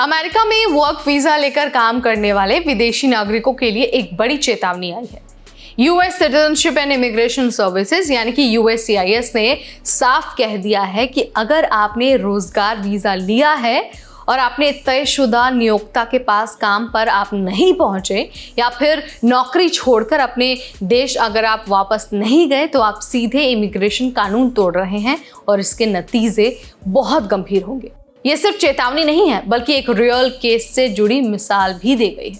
America में work visa लेकर काम करने वाले विदेशी नागरिकों के लिए एक बड़ी चेतावनी आई है। US citizenship and immigration services यानी कि यूएससीआईएस ने साफ कह दिया है कि अगर आपने रोजगार वीजा लिया है और आपने तयशुदा नियोक्ता के पास काम पर आप नहीं पहुंचे या फिर नौकरी छोड़कर अपने देश अगर आप वापस नहीं गए तो आप सीधे इमिग्रेशन कानून तोड़ रहे हैं और इसके नतीजे बहुत गंभीर होंगे। ये सिर्फ चेतावनी नहीं है बल्कि एक रियल केस से जुड़ी मिसाल भी दी गई है।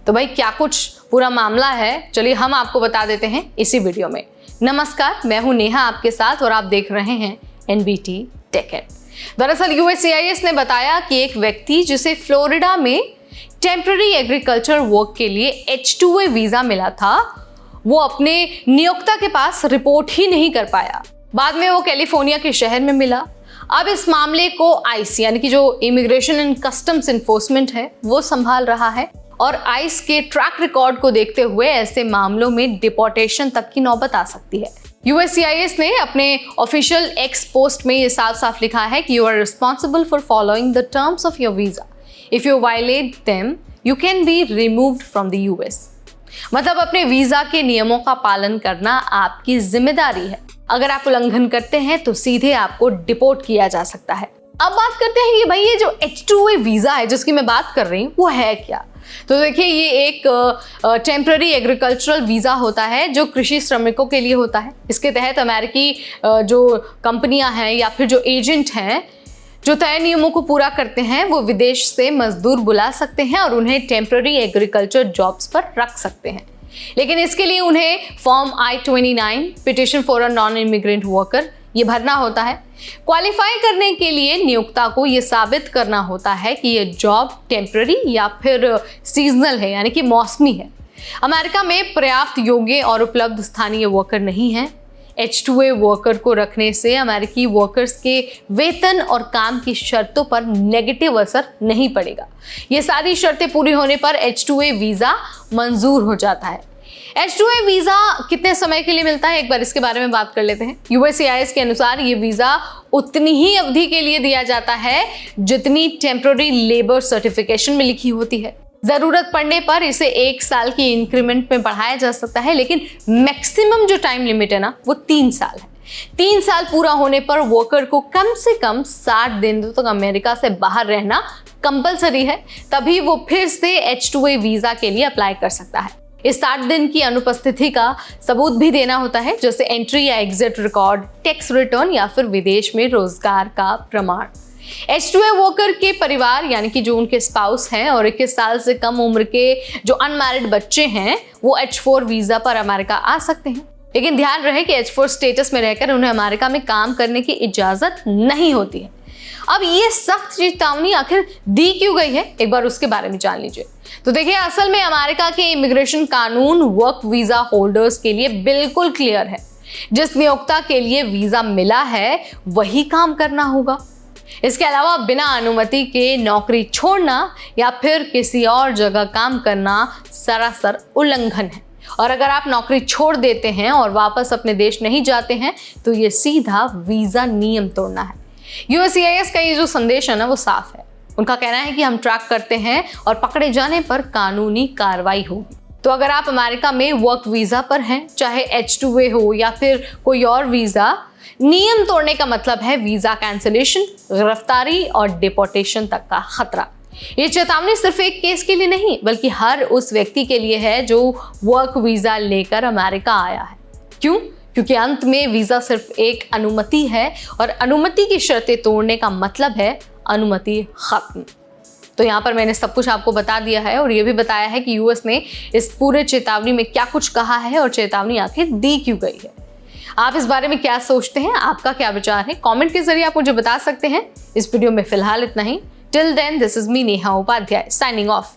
तो भाई क्या कुछ पूरा मामला है, चलिए हम आपको बता देते हैं इसी वीडियो में। नमस्कार, मैं हूं नेहा आपके साथ और आप देख रहे हैं एनबीटी टेक एड। दरअसल यूएससीआईएस ने बताया कि एक व्यक्ति जिसे फ्लोरिडा में टेम्पररी एग्रीकल्चर वर्क के लिए H2A वीजा मिला था, वो अपने नियोक्ता के पास रिपोर्ट ही नहीं कर पाया। बाद में वो कैलिफोर्निया के शहर में मिला। अब इस मामले को आइस यानी कि जो इमिग्रेशन एंड कस्टम्स इन्फोर्समेंट है वो संभाल रहा है और आइस के ट्रैक रिकॉर्ड को देखते हुए ऐसे मामलों में डिपोर्टेशन तक की नौबत आ सकती है। यूएससीआईएस ने अपने ऑफिशियल एक्स पोस्ट में ये साफ साफ लिखा है कि you are responsible for following the terms of your visa. If you violate them you can be removed from the US. मतलब अपने वीजा के नियमों का पालन करना आपकी जिम्मेदारी है। अगर आप उल्लंघन करते हैं तो सीधे आपको डिपोर्ट किया जा सकता है। अब बात करते हैं कि भाई ये जो H2A वीजा है जिसकी मैं बात कर रही हूँ वो है क्या। तो देखिए, ये एक टेम्पररी एग्रीकल्चरल वीज़ा होता है जो कृषि श्रमिकों के लिए होता है। इसके तहत अमेरिकी जो कंपनियां हैं या फिर जो एजेंट हैं जो तय नियमों को पूरा करते हैं वो विदेश से मजदूर बुला सकते हैं और उन्हें टेम्पररी एग्रीकल्चर जॉब्स पर रख सकते हैं। लेकिन इसके लिए उन्हें form I-29 petition for a non immigrant worker ये भरना होता है। क्वालिफाई करने के लिए नियोक्ता को ये साबित करना होता है कि ये जॉब टेम्पररी या फिर सीजनल है यानी कि मौसमी है। अमेरिका में पर्याप्त योग्य और उपलब्ध स्थानीय वर्कर नहीं हैं। H2A वर्कर को रखने से अमेरिकी वर्कर्स के वेतन और काम की शर्तों पर नेगेटिव असर नहीं पड़ेगा। ये सारी शर्तें पूरी होने पर H2A वीज़ा मंजूर हो जाता है। H2A वीज़ा कितने समय के लिए मिलता है, एक बार इसके बारे में बात कर लेते हैं। यूएससीआईएस के अनुसार ये वीज़ा उतनी ही अवधि के लिए दिया जाता है जितनी टेम्पररी लेबर सर्टिफिकेशन में लिखी होती है। ज़रूरत पड़ने पर इसे 1 साल की इंक्रीमेंट में बढ़ाया जा सकता है, लेकिन मैक्सिमम जो टाइम लिमिट है ना वो 3 साल है। 3 साल पूरा होने पर वर्कर को कम से कम 60 दिन तक अमेरिका से बाहर रहना कंपलसरी है, तभी वो फिर से H2A वीज़ा के लिए अप्लाई कर सकता है। इस 60 दिन की अनुपस्थिति का सबूत भी देना होता है, जैसे एंट्री या एग्जिट रिकॉर्ड, टैक्स रिटर्न या फिर विदेश में रोजगार का प्रमाण। H2A वर्कर के परिवार यानी कि जो उनके स्पाउस हैं और 21 साल से कम उम्र के जो अनमैरिड बच्चे हैं वो H4 वीजा पर अमेरिका आ सकते हैं। लेकिन ध्यान रहे कि H4 स्टेटस में रहकर उन्हें अमेरिका में काम करने की इजाजत नहीं होती है। अब ये सख्त चेतावनी आखिर दी क्यों गई है, एक बार उसके बारे में जान लीजिए। तो देखिए, असल में अमेरिका के इमिग्रेशन कानून वर्क वीजा होल्डर्स के लिए बिल्कुल क्लियर है। जिस नियोक्ता के लिए वीजा मिला है वही काम करना होगा। इसके अलावा बिना अनुमति के नौकरी छोड़ना या फिर किसी और जगह काम करना सरासर उल्लंघन है। और अगर आप नौकरी छोड़ देते हैं और वापस अपने देश नहीं जाते हैं तो ये सीधा वीजा नियम तोड़ना है। यूएससीआईएस का ये जो संदेश है ना वो साफ है। उनका कहना है कि हम ट्रैक करते हैं और पकड़े जाने पर कानूनी कार्रवाई होगी। तो अगर आप अमेरिका में वर्क वीजा पर हैं, चाहे H2A हो या फिर कोई और वीजा, नियम तोड़ने का मतलब है वीजा कैंसिलेशन, गिरफ्तारी और डिपोर्टेशन तक का खतरा। ये चेतावनी सिर्फ एक केस के लिए नहीं बल्कि हर उस व्यक्ति के लिए है जो वर्क वीजा लेकर अमेरिका आया है। क्यों? क्योंकि अंत में वीजा सिर्फ एक अनुमति है और अनुमति की शर्तें तोड़ने का मतलब है अनुमति खत्म। तो यहाँ पर मैंने सब कुछ आपको बता दिया है और ये भी बताया है कि यूएस ने इस पूरे चेतावनी में क्या कुछ कहा है और चेतावनी आखिर दी क्यों गई है। आप इस बारे में क्या सोचते हैं, आपका क्या विचार है, कमेंट के जरिए आप मुझे बता सकते हैं। इस वीडियो में फिलहाल इतना ही। Till then, this is me Neha Upadhyay signing of.